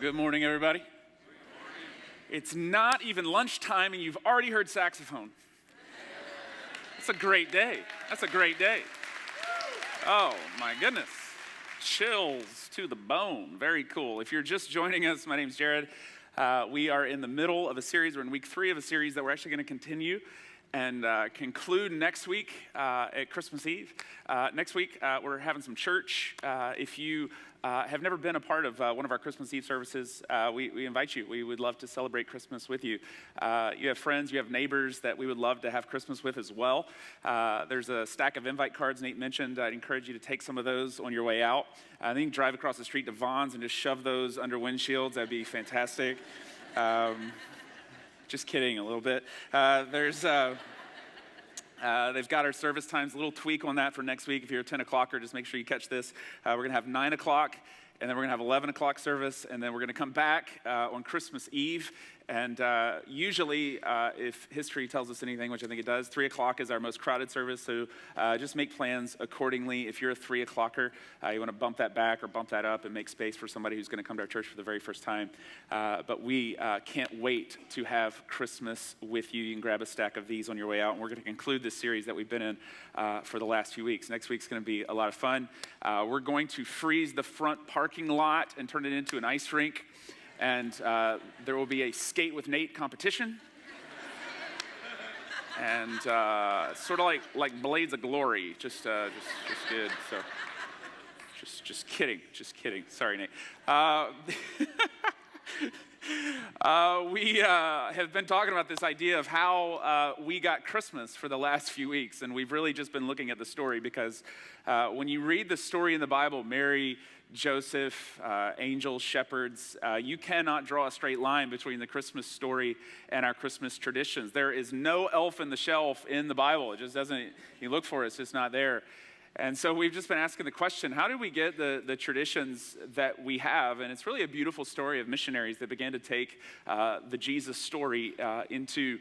good morning, everybody. It's not even lunchtime and you've already heard saxophone. That's a great day. That's a great day. Oh, my goodness. Chills to the bone. Very cool. If you're just joining us, my name's Jared. We are in the middle of a series. We're in week 3 of a series that we're actually going to continue and conclude next week at Christmas Eve. Next week, we're having some church. If you have never been a part of one of our Christmas Eve services, we invite you. We would love to celebrate Christmas with you. You have friends, you have neighbors that we would love to have Christmas with as well. There's a stack of invite cards Nate mentioned. I'd encourage you to take some of those on your way out. Then you can drive across the street to Vaughn's and just shove those under windshields. That'd be fantastic. Just kidding a little bit. They've got our service times, a little tweak on that for next week. If you're a 10 o'clocker, just make sure you catch this. We're going to have 9 o'clock, and then we're going to have 11 o'clock service, and then we're going to come back on Christmas Eve. And usually, if history tells us anything, which I think it does, 3 o'clock is our most crowded service, so just make plans accordingly. If you're a 3 o'clocker, you want to bump that back or bump that up and make space for somebody who's going to come to our church for the very first time. But we can't wait to have Christmas with you. You can grab a stack of these on your way out, and we're going to conclude this series that we've been in for the last few weeks. Next week's going to be a lot of fun. We're going to freeze the front parking lot and turn it into an ice rink. And there will be a Skate with Nate competition. And sort of like Blades of Glory, just good. So just kidding. Sorry, Nate. We have been talking about this idea of how we got Christmas for the last few weeks, and we've really just been looking at the story because when you read the story in the Bible, Mary, Joseph, angels, shepherds, you cannot draw a straight line between the Christmas story and our Christmas traditions. There is no elf in the shelf in the Bible. It just doesn't, you look for it, it's just not there. And so we've just been asking the question, how did we get the traditions that we have? And it's really a beautiful story of missionaries that began to take the Jesus story into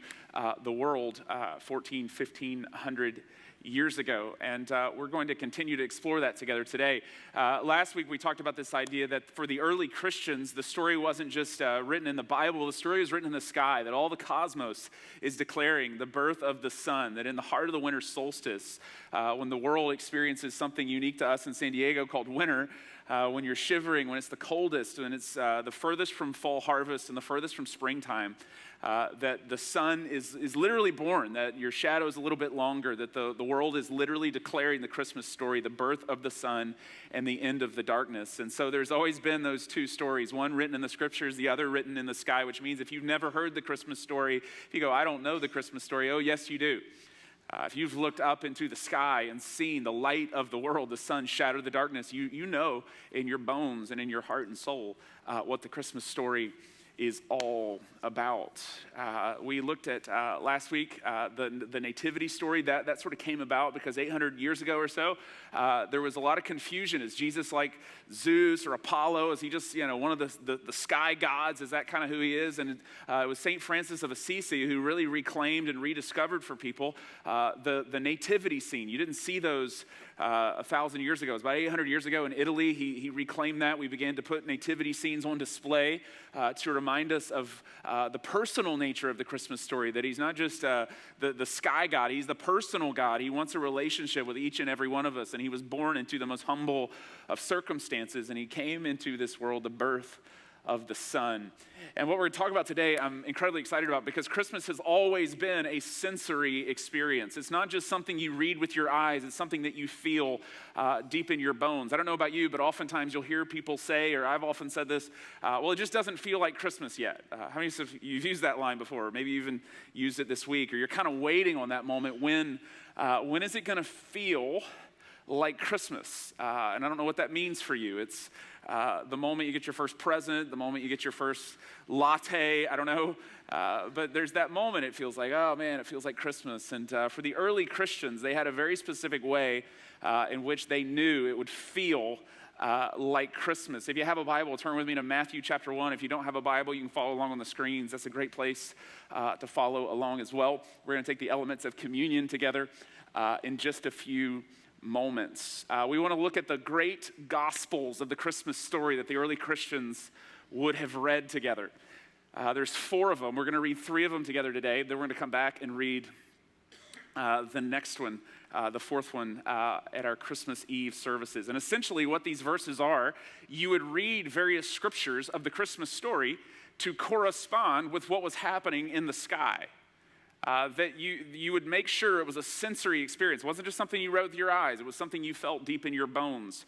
the world 1,500 years ago. And we're going to continue to explore that together today. Last week we talked about this idea that for the early Christians, the story wasn't just written in the Bible, the story was written in the sky, that all the cosmos is declaring the birth of the sun, that in the heart of the winter solstice, when the world experiences something unique to us in San Diego called winter, when you're shivering, when it's the coldest, when it's the furthest from fall harvest and the furthest from springtime, that the sun is literally born, that your shadow is a little bit longer, that the world is literally declaring the Christmas story, the birth of the sun and the end of the darkness. And so there's always been those two stories, one written in the scriptures, the other written in the sky, which means if you've never heard the Christmas story, if you go, I don't know the Christmas story, oh, yes, you do. If you've looked up into the sky and seen the light of the world, the sun shatter the darkness, you know in your bones and in your heart and soul what the Christmas story is all about. We looked at last week the nativity story that sort of came about because 800 years ago or so there was a lot of confusion. Is Jesus like Zeus or Apollo? Is he just one of the sky gods? Is that kind of who he is? And it was St. Francis of Assisi who really reclaimed and rediscovered for people the nativity scene. You didn't see those 1,000 years ago. It was about 800 years ago in Italy. He reclaimed that. We began to put nativity scenes on display to remind us of the personal nature of the Christmas story, that he's not just the sky God, he's the personal God. He wants a relationship with each and every one of us, and he was born into the most humble of circumstances, and he came into this world, the birth of the sun. And what we're going to talk about today, I'm incredibly excited about because Christmas has always been a sensory experience. It's not just something you read with your eyes, it's something that you feel deep in your bones. I don't know about you, but oftentimes you'll hear people say, or I've often said this, well, it just doesn't feel like Christmas yet. How many of you have used that line before? Maybe you even used it this week, or you're kind of waiting on that moment. When is it going to feel like Christmas? And I don't know what that means for you. It's the moment you get your first present, the moment you get your first latte, I don't know. But there's that moment it feels like, oh man, it feels like Christmas. And for the early Christians, they had a very specific way in which they knew it would feel like Christmas. If you have a Bible, turn with me to Matthew chapter 1. If you don't have a Bible, you can follow along on the screens. That's a great place to follow along as well. We're going to take the elements of communion together in just a few moments. We want to look at the great gospels of the Christmas story that the early Christians would have read together. There's 4 of them. We're going to read 3 of them together today. Then we're going to come back and read the next one, the 4th one, at our Christmas Eve services. And essentially what these verses are, you would read various scriptures of the Christmas story to correspond with what was happening in the sky. That you would make sure it was a sensory experience. It wasn't just something you read with your eyes. It was something you felt deep in your bones.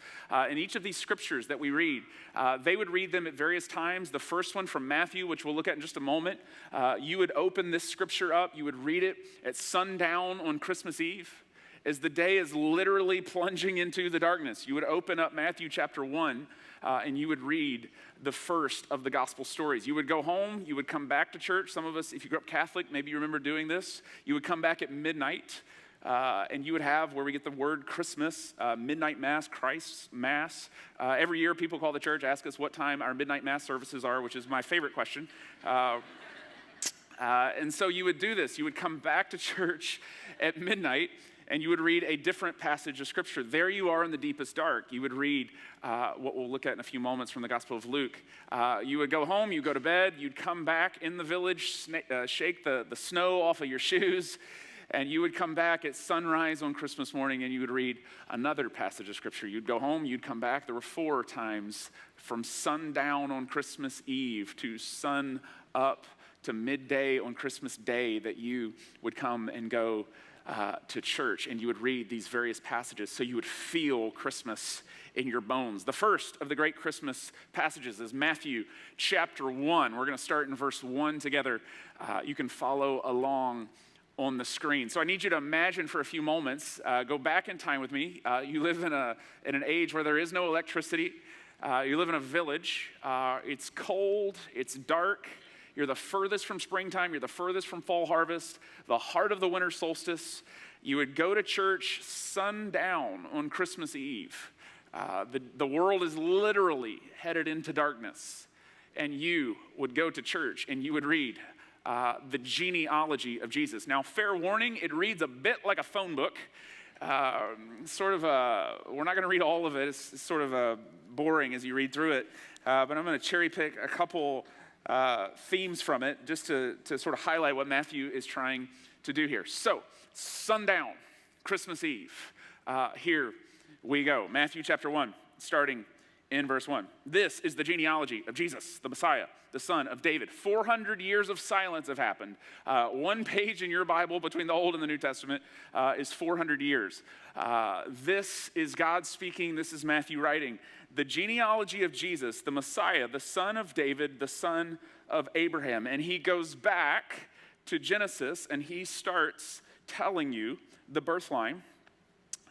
In each of these scriptures that we read, they would read them at various times. The first one from Matthew, which we'll look at in just a moment, you would open this scripture up. You would read it at sundown on Christmas Eve. As the day is literally plunging into the darkness, you would open up Matthew chapter 1, and you would read the first of the gospel stories. You would go home, you would come back to church. Some of us, if you grew up Catholic, maybe you remember doing this. You would come back at midnight, and you would have where we get the word Christmas, midnight mass, Christ's mass. Every year people call the church, ask us what time our midnight mass services are, which is my favorite question. And so you would do this. You would come back to church at midnight, and you would read a different passage of Scripture. There you are in the deepest dark. You would read what we'll look at in a few moments from the Gospel of Luke. You would go home, you go to bed, you'd come back in the village, shake the snow off of your shoes, and you would come back at sunrise on Christmas morning, and you would read another passage of Scripture. You'd go home, you'd come back. There were 4 times from sundown on Christmas Eve to sun up to midday on Christmas Day that you would come and go to church, and you would read these various passages so you would feel Christmas in your bones. The first of the great Christmas passages is Matthew chapter 1. We're going to start in verse 1 together. You can follow along on the screen. So I need you to imagine for a few moments, go back in time with me. You live in an age where there is no electricity. You live in a village. It's cold. It's dark. You're the furthest from springtime. You're the furthest from fall harvest, the heart of the winter solstice. You would go to church sundown on Christmas Eve. The world is literally headed into darkness. And you would go to church and you would read the genealogy of Jesus. Now, fair warning, it reads a bit like a phone book. We're not going to read all of it. It's sort of boring as you read through it. But I'm going to cherry pick a couple themes from it just to sort of highlight what Matthew is trying to do here. So, sundown, Christmas Eve. Here we go. Matthew chapter 1, starting in verse 1. This is the genealogy of Jesus, the Messiah, the son of David. 400 years of silence have happened. One page in your Bible between the Old and the New Testament is 400 years. This is God speaking. This is Matthew writing. The genealogy of Jesus, the Messiah, the son of David, the son of Abraham. And he goes back to Genesis and he starts telling you the birth line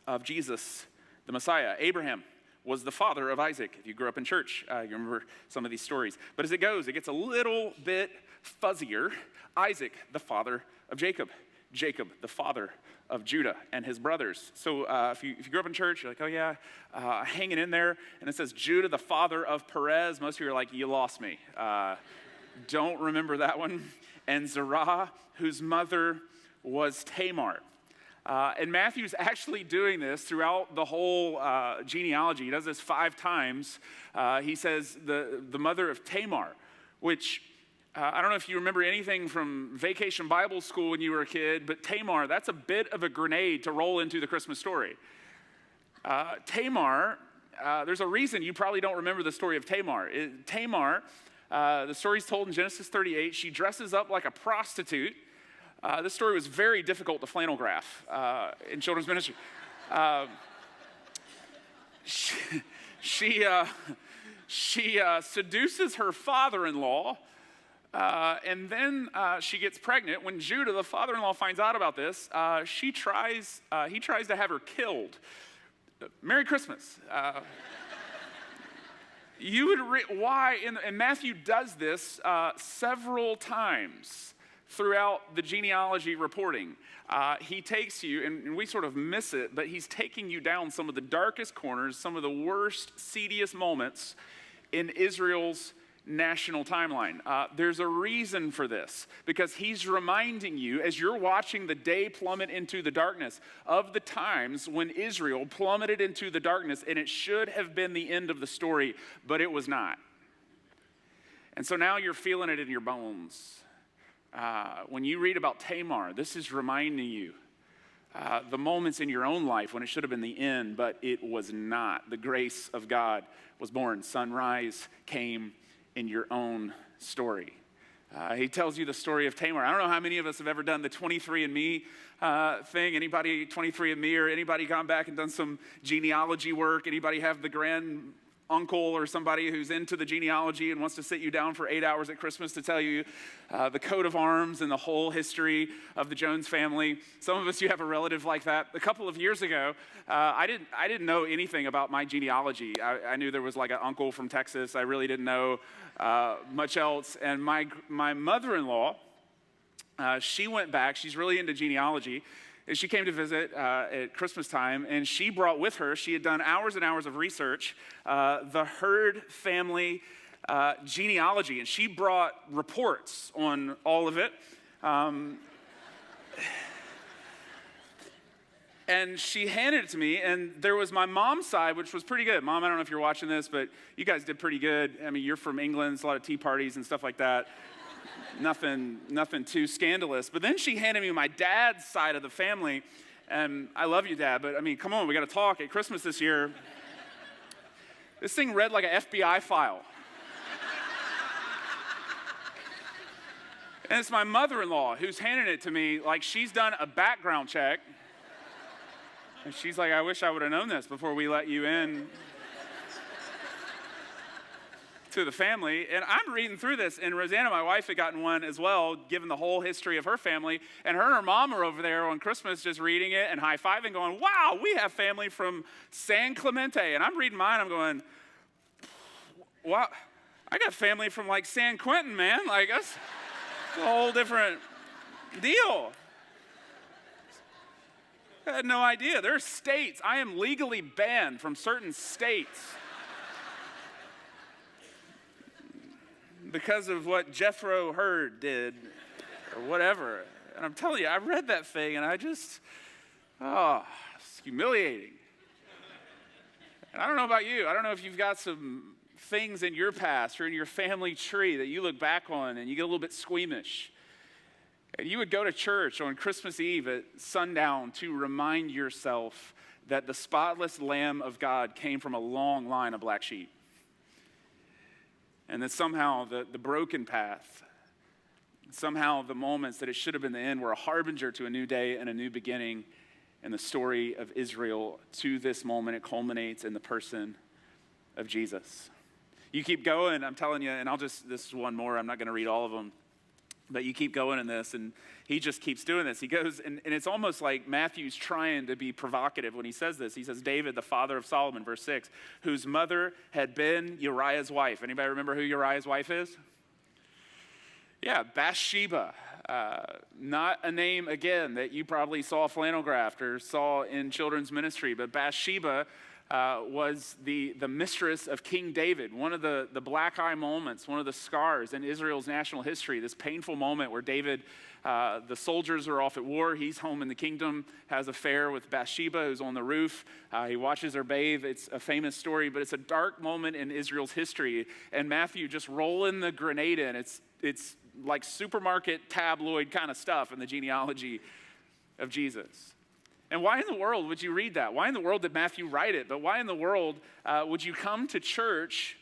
of Jesus, the Messiah. Abraham was the father of Isaac. If you grew up in church, you remember some of these stories. But as it goes, it gets a little bit fuzzier. Isaac, the father of Jacob. Jacob, the father of Judah and his brothers. So if you grew up in church, you're like, oh yeah, hanging in there. And it says Judah, the father of Perez. Most of you are like, you lost me. Don't remember that one. And Zerah, whose mother was Tamar. And Matthew's actually doing this throughout the whole genealogy. He does this 5 times. He says the mother of Tamar, which I don't know if you remember anything from Vacation Bible School when you were a kid, but Tamar, that's a bit of a grenade to roll into the Christmas story. Tamar, there's a reason you probably don't remember the story of Tamar. Tamar, the story's told in Genesis 38. She dresses up like a prostitute. This story was very difficult to flannel graph in children's ministry. She seduces her father-in-law, and then she gets pregnant. When Judah, the father-in-law, finds out about this, he tries to have her killed. Merry Christmas. And Matthew does this several times throughout the genealogy reporting. He takes you, and we sort of miss it, but he's taking you down some of the darkest corners, some of the worst, seediest moments in Israel's national timeline. There's a reason for this, because he's reminding you, as you're watching the day plummet into the darkness, of the times when Israel plummeted into the darkness, and it should have been the end of the story, but it was not. And so now you're feeling it in your bones. When you read about Tamar, this is reminding you the moments in your own life when it should have been the end, but it was not. The grace of God was born. Sunrise came in your own story. He tells you the story of Tamar. I don't know how many of us have ever done the 23andMe thing. Anybody 23andMe, or anybody gone back and done some genealogy work? Anybody have the grand uncle or somebody who's into the genealogy and wants to sit you down for 8 hours at Christmas to tell you the coat of arms and the whole history of the Jones family? Some of us, you have a relative like that. A couple of years ago, I didn't know anything about my genealogy. I knew there was like an uncle from Texas. I really didn't know much else. And my mother-in-law, she went back. She's really into genealogy. And she came to visit at Christmas time, and she brought with her, she had done hours and hours of research, the Hurd family genealogy, and she brought reports on all of it. And she handed it to me, and there was my mom's side, which was pretty good. Mom, I don't know if you're watching this, but you guys did pretty good. I mean, you're from England, it's a lot of tea parties and stuff like that. Nothing too scandalous. But then she handed me my dad's side of the family. And I love you, Dad, but I mean, come on, we got to talk at Christmas this year. This thing read like an FBI file. And it's my mother-in-law who's handing it to me like she's done a background check. And she's like, I wish I would have known this before we let you in to the family. And I'm reading through this, and Rosanna, my wife, had gotten one as well, given the whole history of her family, and her mom are over there on Christmas just reading it and high-fiving, going, wow, we have family from San Clemente. And I'm reading mine, I'm going, wow, I got family from like San Quentin, man. Like, that's a whole different deal. I had no idea. There are states. I am legally banned from certain states because of what Jethro Hurd did or whatever. And I'm telling you, I read that thing and I just, it's humiliating. And I don't know about you. I don't know if you've got some things in your past or in your family tree that you look back on and you get a little bit squeamish. And you would go to church on Christmas Eve at sundown to remind yourself that the spotless Lamb of God came from a long line of black sheep. And that somehow the broken path, somehow the moments that it should have been the end were a harbinger to a new day and a new beginning in the story of Israel. To this moment, it culminates in the person of Jesus. You keep going, I'm telling you, and this is one more, I'm not going to read all of them. But you keep going in this, and he just keeps doing this. He goes, and it's almost like Matthew's trying to be provocative when he says this. He says, David, the father of Solomon, verse 6, whose mother had been Uriah's wife. Anybody remember who Uriah's wife is? Yeah, Bathsheba. Not a name, again, that you probably saw flannelgraphed or saw in children's ministry, but Bathsheba was the mistress of King David, one of the black eye moments, one of the scars in Israel's national history, this painful moment where David, the soldiers are off at war, he's home in the kingdom, has an affair with Bathsheba, who's on the roof, he watches her bathe. It's a famous story, but it's a dark moment in Israel's history, and Matthew just rolling the grenade in. It's like supermarket tabloid kind of stuff in the genealogy of Jesus. And why in the world would you read that? Why in the world did Matthew write it? But why in the world would you come to church,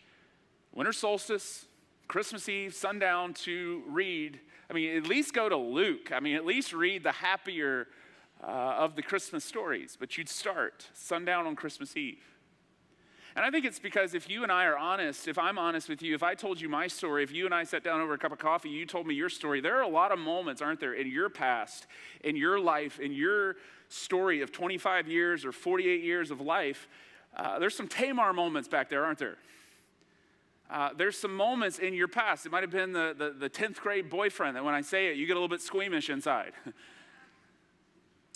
winter solstice, Christmas Eve, sundown, to read? I mean, at least go to Luke. I mean, at least read the happier of the Christmas stories. But you'd start sundown on Christmas Eve. And I think it's because if you and I are honest, if I'm honest with you, if I told you my story, if you and I sat down over a cup of coffee, you told me your story, there are a lot of moments, aren't there, in your past, in your life, in your story of 25 years or 48 years of life, there's some Tamar moments back there, aren't there? There's some moments in your past. It might have been the 10th grade boyfriend that when I say it, you get a little bit squeamish inside.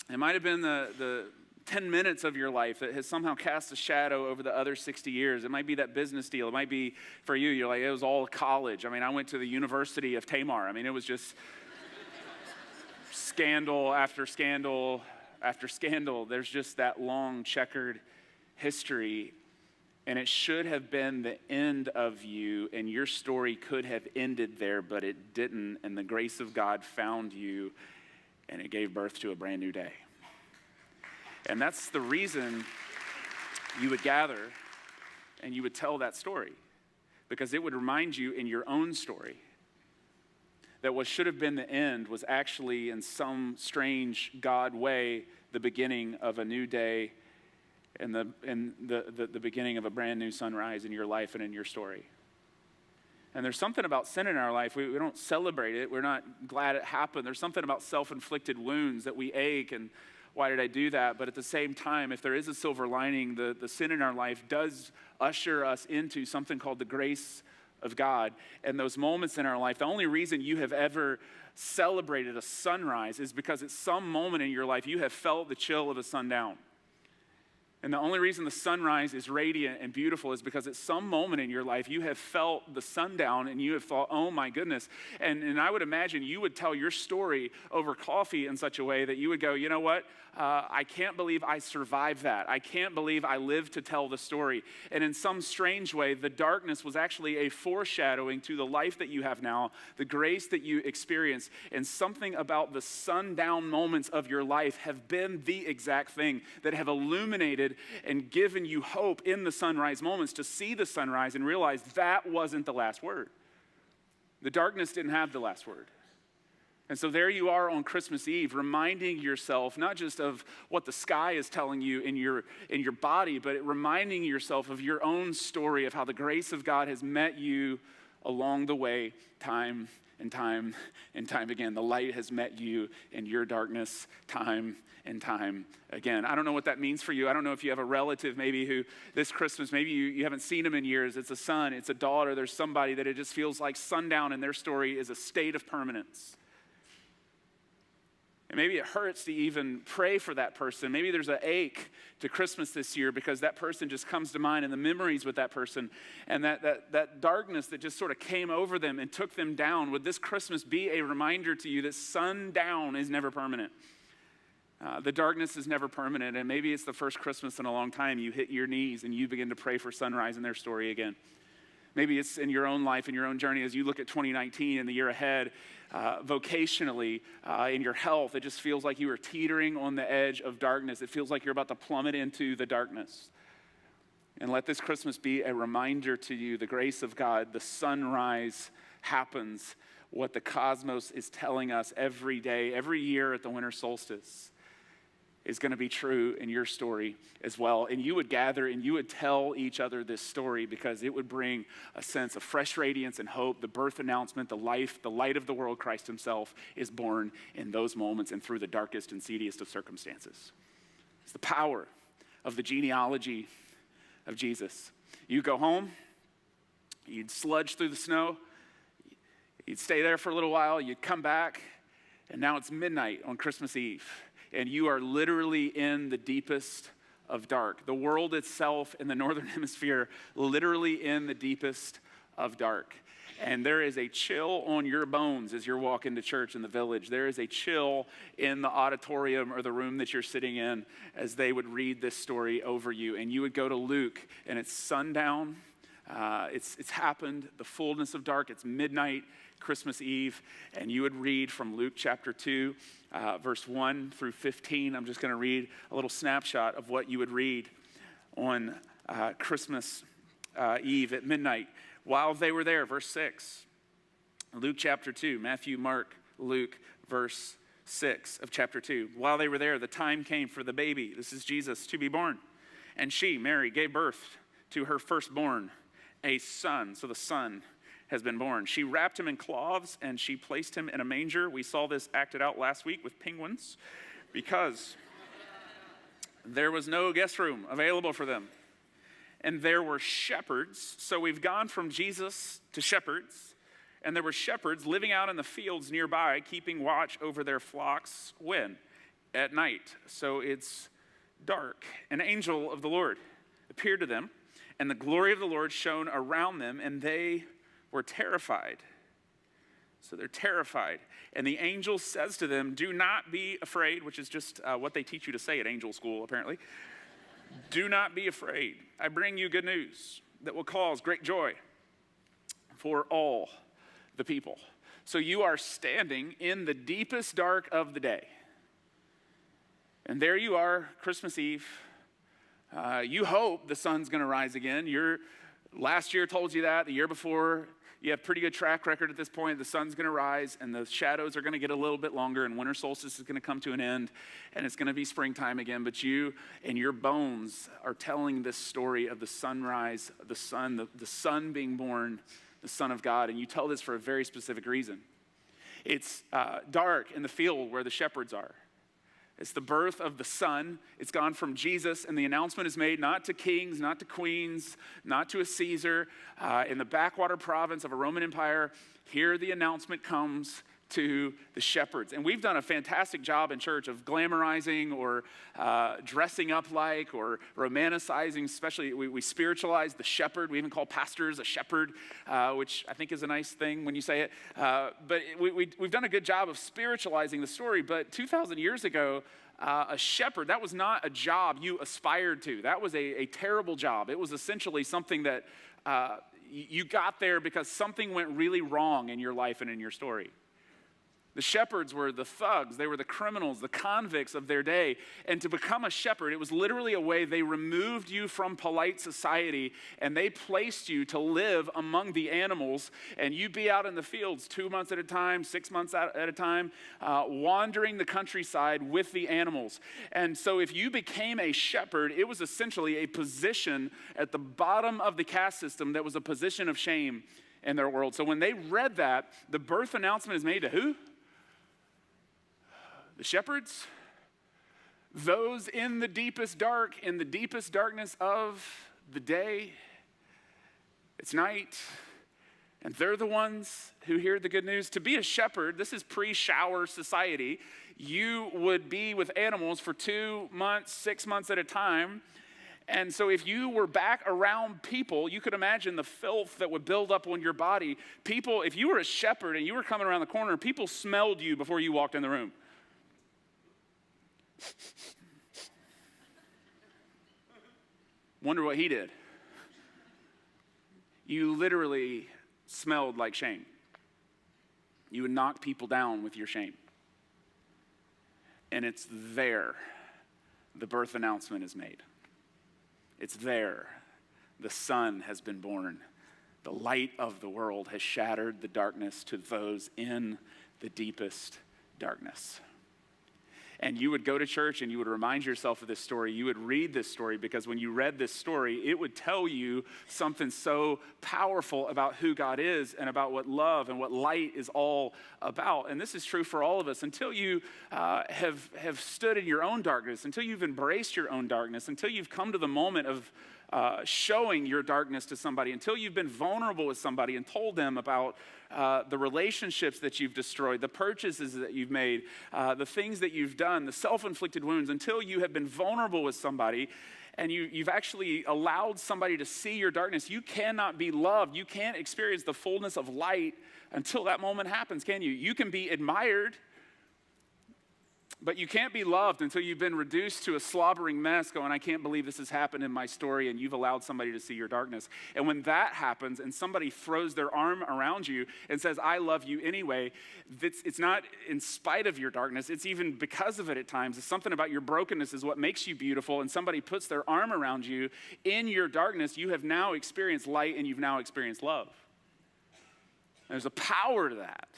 It might have been the 10 minutes of your life that has somehow cast a shadow over the other 60 years. It might be that business deal. It might be for you, you're like, it was all college. I mean, I went to the University of Tamar. I mean, it was just scandal after scandal after scandal. There's just that long checkered history. And it should have been the end of you, and your story could have ended there, but it didn't. And the grace of God found you, and it gave birth to a brand new day. And that's the reason you would gather and you would tell that story, because it would remind you in your own story that what should have been the end was actually, in some strange God way, the beginning of a new day and the beginning of a brand new sunrise in your life and in your story. And there's something about sin in our life. We don't celebrate it. We're not glad it happened. There's something about self-inflicted wounds that we ache, and why did I do that? But at the same time, if there is a silver lining, the sin in our life does usher us into something called the grace of God. And those moments in our life, the only reason you have ever celebrated a sunrise is because at some moment in your life you have felt the chill of a sundown. And the only reason the sunrise is radiant and beautiful is because at some moment in your life you have felt the sundown and you have thought, oh my goodness. And I would imagine you would tell your story over coffee in such a way that you would go, you know what? I can't believe I survived that. I can't believe I lived to tell the story. And in some strange way, the darkness was actually a foreshadowing to the life that you have now, the grace that you experience, and something about the sundown moments of your life have been the exact thing that have illuminated and given you hope in the sunrise moments to see the sunrise and realize that wasn't the last word. The darkness didn't have the last word. And so there you are on Christmas Eve, reminding yourself not just of what the sky is telling you in your body, but reminding yourself of your own story of how the grace of God has met you along the way, time and time and time again. The light has met you in your darkness time and time again. I don't know what that means for you. I don't know if you have a relative maybe who this Christmas, maybe you haven't seen them in years. It's a son, it's a daughter, there's somebody that it just feels like sundown in their story is a state of permanence. And maybe it hurts to even pray for that person. Maybe there's an ache to Christmas this year because that person just comes to mind and the memories with that person and that darkness that just sort of came over them and took them down. Would this Christmas be a reminder to you that sundown is never permanent? The darkness is never permanent, and maybe it's the first Christmas in a long time you hit your knees and you begin to pray for sunrise in their story again. Maybe it's in your own life, in your own journey, as you look at 2019 and the year ahead, vocationally, in your health, it just feels like you are teetering on the edge of darkness. It feels like you're about to plummet into the darkness. And let this Christmas be a reminder to you, the grace of God, the sunrise happens, what the cosmos is telling us every day, every year at the winter solstice is going to be true in your story as well. And you would gather and you would tell each other this story because it would bring a sense of fresh radiance and hope. The birth announcement, the life, the light of the world, Christ himself, is born in those moments and through the darkest and seediest of circumstances. It's the power of the genealogy of Jesus. You go home, you'd sludge through the snow, you'd stay there for a little while, you'd come back, and now it's midnight on Christmas Eve. And you are literally in the deepest of dark. The world itself in the northern hemisphere, literally in the deepest of dark. And there is a chill on your bones as you're walking to church in the village. There is a chill in the auditorium or the room that you're sitting in as they would read this story over you. And you would go to Luke, and it's sundown. It's happened, the fullness of dark. It's midnight, Christmas Eve, and you would read from Luke chapter 2, verse 1 through 15. I'm just going to read a little snapshot of what you would read on Christmas Eve at midnight. While they were there, verse 6, Luke chapter 2, Matthew, Mark, Luke, verse 6 of chapter 2. While they were there, the time came for the baby, this is Jesus, to be born. And she, Mary, gave birth to her firstborn, a son. So the son has been born. She wrapped him in cloths and she placed him in a manger. We saw this acted out last week with penguins because there was no guest room available for them. And there were shepherds. So we've gone from Jesus to shepherds. And there were shepherds living out in the fields nearby, keeping watch over their flocks when? At night. So it's dark. An angel of the Lord appeared to them, and the glory of the Lord shone around them, and they were terrified. So they're terrified. And the angel says to them, do not be afraid, which is just what they teach you to say at angel school, apparently. Do not be afraid. I bring you good news that will cause great joy for all the people. So you are standing in the deepest dark of the day. And there you are, Christmas Eve. You hope the sun's going to rise again. Last year told you that. The year before, you have pretty good track record at this point. The sun's going to rise, and the shadows are going to get a little bit longer, and winter solstice is going to come to an end, and it's going to be springtime again. But you and your bones are telling this story of the sunrise, the sun being born, the Son of God, and you tell this for a very specific reason. It's dark in the field where the shepherds are. It's the birth of the Son. It's gone from Jesus, and the announcement is made not to kings, not to queens, not to a Caesar. In the backwater province of a Roman Empire, here the announcement comes to the shepherds. And we've done a fantastic job in church of glamorizing or dressing up like or romanticizing, especially we spiritualize the shepherd. We even call pastors a shepherd, which I think is a nice thing when you say it. But we've done a good job of spiritualizing the story. But 2,000 years ago, a shepherd, that was not a job you aspired to. That was a terrible job. It was essentially something that you got there because something went really wrong in your life and in your story. The shepherds were the thugs, they were the criminals, the convicts of their day. And to become a shepherd, it was literally a way they removed you from polite society and they placed you to live among the animals. And you'd be out in the fields 2 months at a time, 6 months at a time, wandering the countryside with the animals. And so if you became a shepherd, it was essentially a position at the bottom of the caste system that was a position of shame in their world. So when they read that, the birth announcement is made to who? The shepherds, those in the deepest dark, in the deepest darkness of the day. It's night, and they're the ones who hear the good news. To be a shepherd, this is pre-shower society. You would be with animals for 2 months, 6 months at a time. And so if you were back around people, you could imagine the filth that would build up on your body. People, if you were a shepherd and you were coming around the corner, people smelled you before you walked in the room. Wonder what he did. You literally smelled like shame. You would knock people down with your shame. And it's there the birth announcement is made. It's there the Son has been born. The light of the world has shattered the darkness to those in the deepest darkness. And you would go to church and you would remind yourself of this story. You would read this story because when you read this story, it would tell you something so powerful about who God is and about what love and what light is all about. And this is true for all of us. Until you have stood in your own darkness, until you've embraced your own darkness, until you've come to the moment of showing your darkness to somebody, until you've been vulnerable with somebody and told them about the relationships that you've destroyed, the purchases that you've made, the things that you've done, the self-inflicted wounds, until you have been vulnerable with somebody and you've actually allowed somebody to see your darkness, you cannot be loved. You can't experience the fullness of light until that moment happens, can you? You can be admired, but you can't be loved until you've been reduced to a slobbering mess going, I can't believe this has happened in my story, and you've allowed somebody to see your darkness. And when that happens and somebody throws their arm around you and says, I love you anyway, it's not in spite of your darkness, it's even because of it at times. It's something about your brokenness is what makes you beautiful, and somebody puts their arm around you in your darkness, you have now experienced light and you've now experienced love. There's a power to that.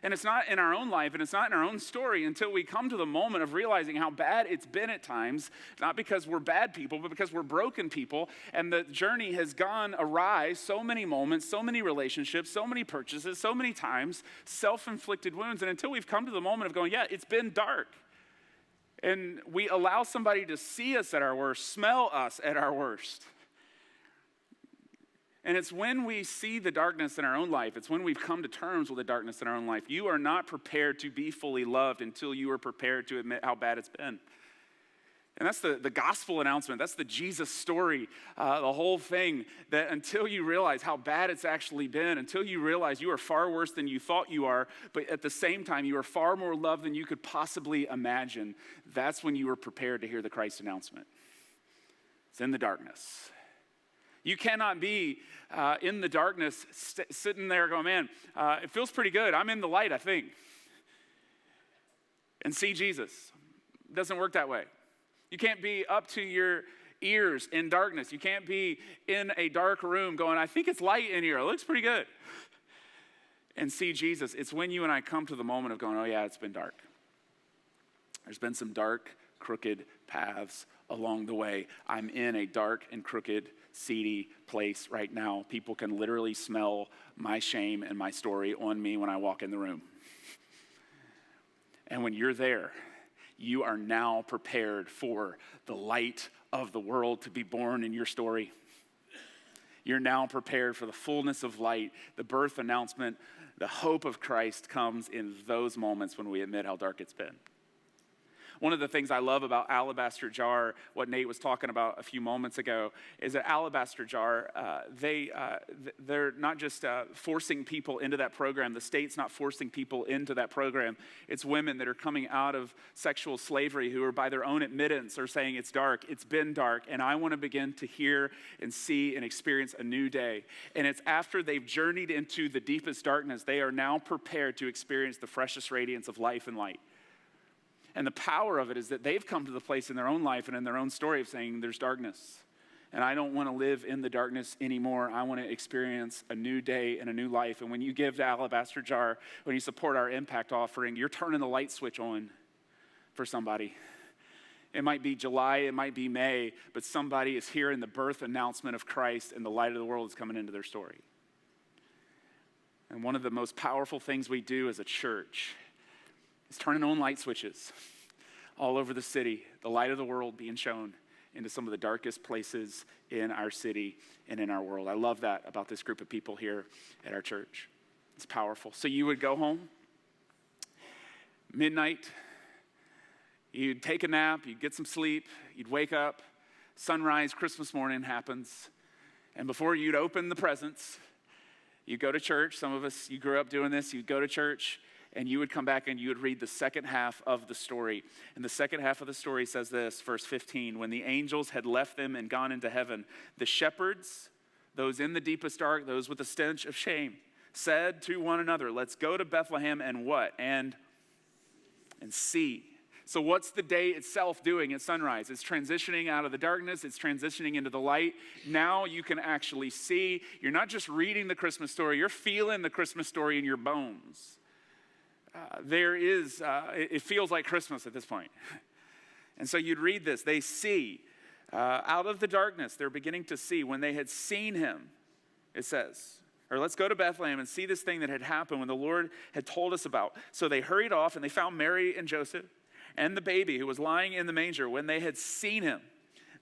And it's not in our own life and it's not in our own story until we come to the moment of realizing how bad it's been at times, not because we're bad people, but because we're broken people. And the journey has gone awry so many moments, so many relationships, so many purchases, so many times, self-inflicted wounds. And until we've come to the moment of going, yeah, it's been dark. And we allow somebody to see us at our worst, smell us at our worst. And it's when we see the darkness in our own life, it's when we've come to terms with the darkness in our own life. You are not prepared to be fully loved until you are prepared to admit how bad it's been. And that's the gospel announcement. That's the Jesus story, the whole thing, that until you realize how bad it's actually been, until you realize you are far worse than you thought you are, but at the same time, you are far more loved than you could possibly imagine, that's when you are prepared to hear the Christ announcement. It's in the darkness. You cannot be in the darkness sitting there going, man, it feels pretty good. I'm in the light, I think. And see Jesus. It doesn't work that way. You can't be up to your ears in darkness. You can't be in a dark room going, I think it's light in here. It looks pretty good. And see Jesus. It's when you and I come to the moment of going, oh yeah, it's been dark. There's been some dark, crooked paths along the way. I'm in a dark and crooked, seedy place right now. People can literally smell my shame and my story on me when I walk in the room. And when you're there, you are now prepared for the light of the world to be born in your story. You're now prepared for the fullness of light, the birth announcement, the hope of Christ comes in those moments when we admit how dark it's been. One of the things I love about Alabaster Jar, what Nate was talking about a few moments ago, is that Alabaster Jar, they're not just forcing people into that program. The state's not forcing people into that program. It's women that are coming out of sexual slavery who are by their own admittance are saying it's dark, it's been dark, and I want to begin to hear and see and experience a new day. And it's after they've journeyed into the deepest darkness, they are now prepared to experience the freshest radiance of life and light. And the power of it is that they've come to the place in their own life and in their own story of saying there's darkness. And I don't want to live in the darkness anymore. I want to experience a new day and a new life. And when you give to Alabaster Jar, when you support our impact offering, you're turning the light switch on for somebody. It might be July, it might be May, but somebody is hearing the birth announcement of Christ and the light of the world is coming into their story. And one of the most powerful things we do as a church is turning on light switches all over the city, the light of the world being shown into some of the darkest places in our city and in our world. I love that about this group of people here at our church. It's powerful. So you would go home, midnight, you'd take a nap, you'd get some sleep, you'd wake up, sunrise, Christmas morning happens, and before you'd open the presents, you'd go to church. Some of us, you grew up doing this, you'd go to church, and you would come back and you would read the second half of the story. And the second half of the story says this, verse 15, when the angels had left them and gone into heaven, the shepherds, those in the deepest dark, those with the stench of shame, said to one another, let's go to Bethlehem and what? And see. So what's the day itself doing at sunrise? It's transitioning out of the darkness. It's transitioning into the light. Now you can actually see. You're not just reading the Christmas story. You're feeling the Christmas story in your bones. It feels like Christmas at this point. And so you'd read this. They see. Out of the darkness, they're beginning to see. When they had seen him, it says, or let's go to Bethlehem and see this thing that had happened when the Lord had told us about. So they hurried off and they found Mary and Joseph and the baby who was lying in the manger. When they had seen him,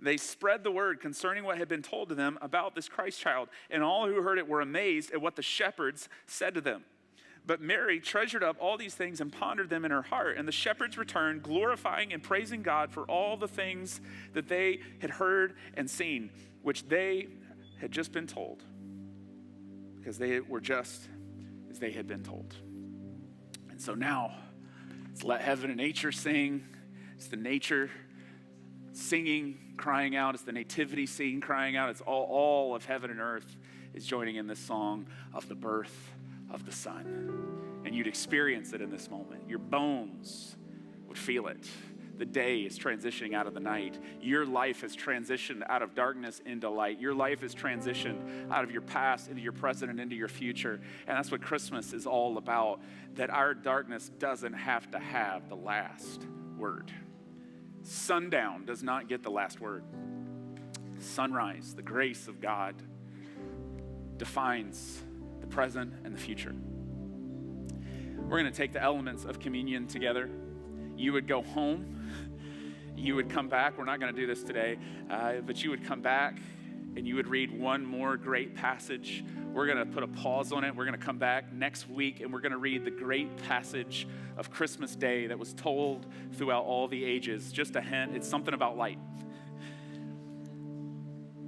they spread the word concerning what had been told to them about this Christ child. And all who heard it were amazed at what the shepherds said to them. But Mary treasured up all these things and pondered them in her heart. And the shepherds returned, glorifying and praising God for all the things that they had heard and seen, which they had just been told, because they were just as they had been told. And so now, it's let heaven and nature sing. It's the nature singing, crying out. It's the nativity singing, crying out. It's all of heaven and earth is joining in this song of the birth of the Son. And you'd experience it in this moment. Your bones would feel it. The day is transitioning out of the night. Your life has transitioned out of darkness into light. Your life has transitioned out of your past into your present and into your future. And that's what Christmas is all about, that our darkness doesn't have to have the last word. Sundown does not get the last word. Sunrise, the grace of God, defines the present and the future. We're going to take the elements of communion together. You would go home. You would come back. We're not going to do this today, but you would come back and you would read one more great passage. We're going to put a pause on it. We're going to come back next week and we're going to read the great passage of Christmas Day that was told throughout all the ages. Just a hint, it's something about light.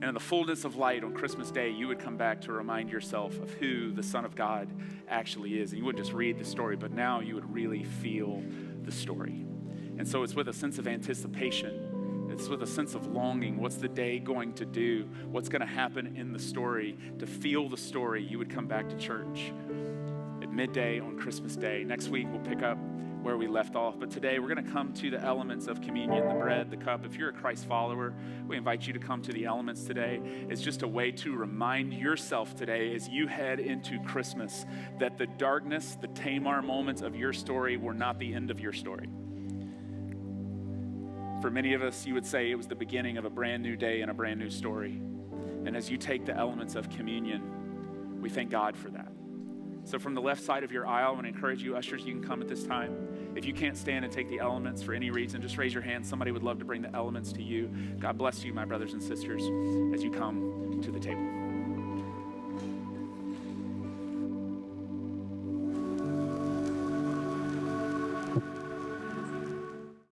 And in the fullness of light on Christmas Day, you would come back to remind yourself of who the Son of God actually is. And you wouldn't just read the story, but now you would really feel the story. And so it's with a sense of anticipation It's with a sense of longing. What's the day going to do? What's going to happen in the story? To feel the story, you would come back to church at midday on Christmas Day. Next week, we'll pick up where we left off. But today, we're going to come to the elements of communion, the bread, the cup. If you're a Christ follower, we invite you to come to the elements today. It's just a way to remind yourself today as you head into Christmas that the darkness, the Tamar moments of your story were not the end of your story. For many of us, you would say it was the beginning of a brand new day and a brand new story. And as you take the elements of communion, we thank God for that. So from the left side of your aisle, I want to encourage you, ushers, you can come at this time. If you can't stand and take the elements for any reason, just raise your hand. Somebody would love to bring the elements to you. God bless you, my brothers and sisters, as you come to the table.